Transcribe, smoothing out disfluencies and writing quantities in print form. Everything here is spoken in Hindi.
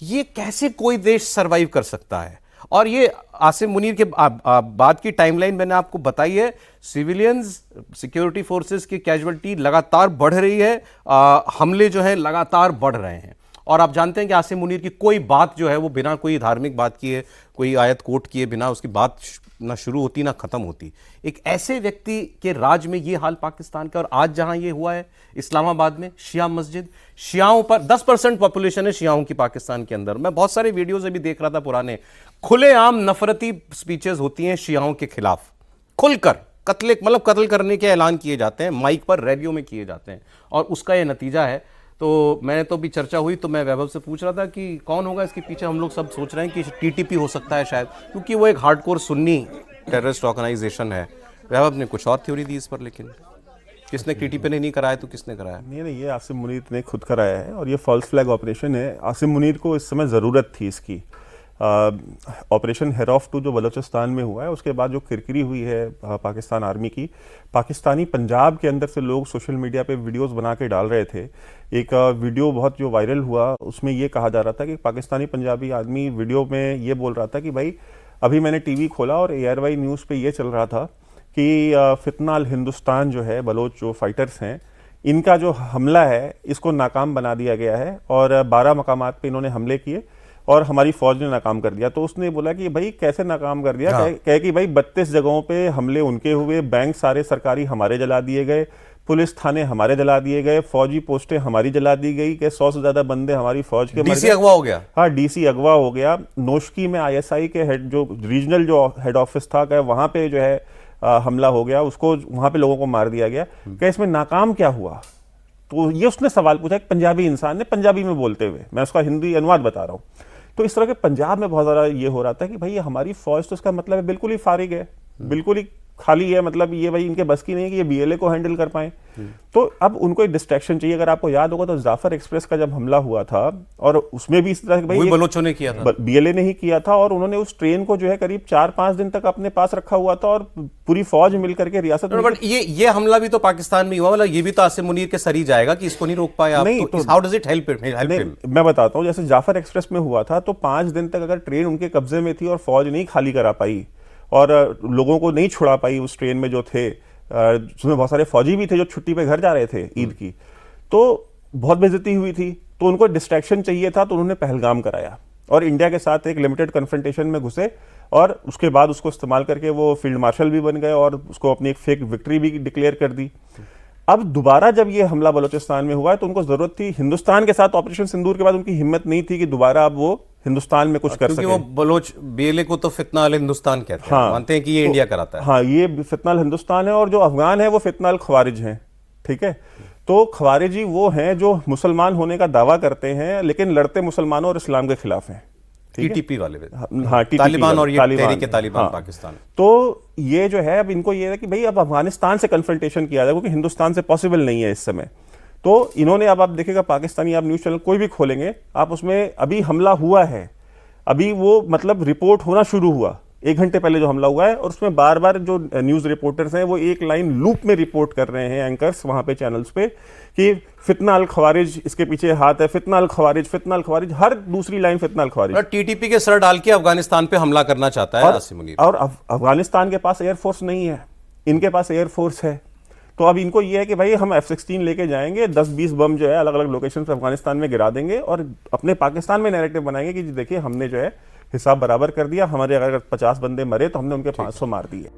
ये कैसे कोई देश सरवाइव कर सकता है? और ये आसिम मुनीर के बाद की टाइमलाइन मैंने आपको बताई है। सिविलियंस, सिक्योरिटी फोर्सेस की कैजुअलिटी लगातार बढ़ रही है, हमले जो है लगातार बढ़ रहे हैं। और आप जानते हैं कि आसिम मुनीर की कोई बात जो है वो बिना कोई धार्मिक बात किए, कोई आयत कोट किए बिना उसकी बात ना शुरू होती ना खत्म होती। एक ऐसे व्यक्ति के राज में ये हाल पाकिस्तान का। और आज जहां ये हुआ है इस्लामाबाद में, शिया मस्जिद, शियाओं पर 10% पॉपुलेशन है शियाओं की पाकिस्तान के अंदर। मैं बहुत सारे वीडियोज अभी देख रहा था पुराने, खुलेआम नफरती स्पीचेस होती हैं शियाओं के खिलाफ, खुलकर कत्ल करने के ऐलान किए जाते हैं, माइक पर रैलियों में किए जाते हैं। और उसका ये नतीजा है। तो मैंने तो भी चर्चा हुई तो मैं वैभव से पूछ रहा था कि कौन होगा इसके पीछे। हम लोग सब सोच रहे हैं कि टीटीपी हो सकता है शायद, क्योंकि वो एक हार्डकोर सुन्नी टेररिस्ट ऑर्गेनाइजेशन है। वैभव ने कुछ और थ्योरी दी इस पर, लेकिन किसने, टीटीपी ने नहीं कराया तो किसने कराया? नहीं, ये आसिम मुनीर ने खुद कराया है और ये फॉल्स फ्लैग ऑपरेशन है। आसिम मुनीर को इस समय ज़रूरत थी इसकी। ऑपरेशन हेरॉफ 2 जो बलूचिस्तान में हुआ है, उसके बाद जो किरकिरी हुई है पाकिस्तान आर्मी की, पाकिस्तानी पंजाब के अंदर से लोग सोशल मीडिया पे वीडियोस बना के डाल रहे थे। एक वीडियो बहुत जो वायरल हुआ, उसमें ये कहा जा रहा था कि पाकिस्तानी पंजाबी आदमी वीडियो में ये बोल रहा था कि भाई अभी मैंने टीवी खोला और ARY न्यूज़ पे ये चल रहा था कि फितना अल हिंदुस्तान जो है, बलोच जो फाइटर्स हैं, इनका जो हमला है इसको नाकाम बना दिया गया है और 12 मकामात पे इन्होंने हमले किए और हमारी फौज ने नाकाम कर दिया। तो उसने बोला कि भाई कैसे नाकाम कर दिया? हाँ। कहे कि भाई 32 जगहों पे हमले उनके हुए, बैंक सारे सरकारी हमारे जला दिए गए, पुलिस थाने हमारे जला दिए गए, फौजी पोस्टें हमारी जला दी गई, के 100 से ज्यादा बंदे हमारी फौज के DC अगवा हो गया। हाँ, DC अगवा हो गया। नोशकी में ISI के हेड, जो रीजनल जो हेड ऑफिस था, वहां पे जो है हमला हो गया, उसको वहां पे लोगों को मार दिया गया। क्या इसमें नाकाम क्या हुआ? तो ये उसने सवाल पूछा, एक पंजाबी इंसान ने, पंजाबी में बोलते हुए। मैं उसका हिंदी अनुवाद बता रहा हूँ। तो इस तरह के पंजाब में बहुत ज़्यादा ये हो रहा था कि भाई हमारी फौज, तो इसका मतलब है बिल्कुल ही फारिग है, बिल्कुल ही खाली है। मतलब ये भाई इनके बस की नहीं है कि ये BLA को हैंडल कर पाए। तो अब उनको एक डिस्ट्रैक्शन चाहिए। अगर आपको याद होगा तो जाफर एक्सप्रेस का जब हमला हुआ था, और उसमें भी इस तरह के भाई बलोचों ने किया था, BLA ने ही किया था, और उन्होंने उस ट्रेन को जो है करीब 4-5 दिन तक अपने पास रखा हुआ था और पूरी फौज मिलकर के रियासत में। बट ये हमला भी तो पाकिस्तान में हुआ, मतलब ये भी तो आसिम मुनीर के सर ही जाएगा कि इसको नहीं रोक पाए आप। नहीं, तो how does it help him? मैं बताता हूँ। जैसे जाफर एक्सप्रेस में हुआ था तो 5 दिन तक अगर ट्रेन उनके कब्जे में थी और फौज नहीं खाली करा पाई और लोगों को नहीं छुड़ा पाई उस ट्रेन में जो थे, उसमें बहुत सारे फौजी भी थे जो छुट्टी पे घर जा रहे थे ईद की, तो बहुत बेइज्जती हुई थी। तो उनको डिस्ट्रैक्शन चाहिए था, तो उन्होंने पहलगाम कराया और इंडिया के साथ एक लिमिटेड कन्फ्रंटेशन में घुसे और उसके बाद उसको इस्तेमाल करके वो फील्ड मार्शल भी बन गए और उसको अपनी एक फेक विक्ट्री भी डिक्लेयर कर दी। अब दोबारा जब ये हमला बलूचिस्तान में हुआ है तो उनको जरूरत थी, हिंदुस्तान के साथ ऑपरेशन सिंदूर के बाद उनकी हिम्मत नहीं थी कि दोबारा अब वो हिंदुस्तान में कुछ कर सके। वो बलोच BLA को तो फितना अल हिंदुस्तान कहते हैं। हाँ, मानते हैं कि ये इंडिया कराता है। हाँ, ये फितना अल हिंदुस्तान है और जो अफगान है वो फितना अल खवारिज हैं। ठीक है, तो खवारिजी वो हैं जो मुसलमान होने का दावा करते हैं लेकिन लड़ते मुसलमानों और इस्लाम के खिलाफ हैं। TTP वाले, हाँ, तालिबान और ये तालिबान पाकिस्तान। तो ये जो है अब इनको ये है कि भाई अब अफगानिस्तान से कन्फ्रंटेशन किया जाए, क्योंकि हिंदुस्तान से पॉसिबल नहीं है इस समय। तो इन्होंने अब आप देखिएगा पाकिस्तानी, आप न्यूज़ चैनल कोई भी खोलेंगे आप, उसमें अभी हमला हुआ है, अभी वो मतलब रिपोर्ट होना शुरू हुआ 1 घंटे पहले जो हमला हुआ है, और उसमें बार बार जो न्यूज़ रिपोर्टर्स हैं वो एक लाइन लूप में रिपोर्ट कर रहे हैं, एंकर्स वहाँ पे चैनल्स पे, कि फितना अल खवारिज इसके पीछे हाथ है, फितना अल खवारिज, फितना अल खवारिज, हर दूसरी लाइन फितना अल खवारिज। TTP के सर डाल के अफगानिस्तान पे हमला करना चाहता है आसिम मुनीर। और अफगानिस्तान के पास एयरफोर्स नहीं है, इनके पास एयरफोर्स है। तो अब इनको ये है कि भाई हम F-16 लेके जाएंगे, 10-20 बम जो है अलग अलग लोकेशन पे अफगानिस्तान में गिरा देंगे और अपने पाकिस्तान में नैरेटिव बनाएंगे कि देखिए हमने जो है हिसाब बराबर कर दिया, हमारे अगर 50 बंदे मरे तो हमने उनके 500 मार दिए।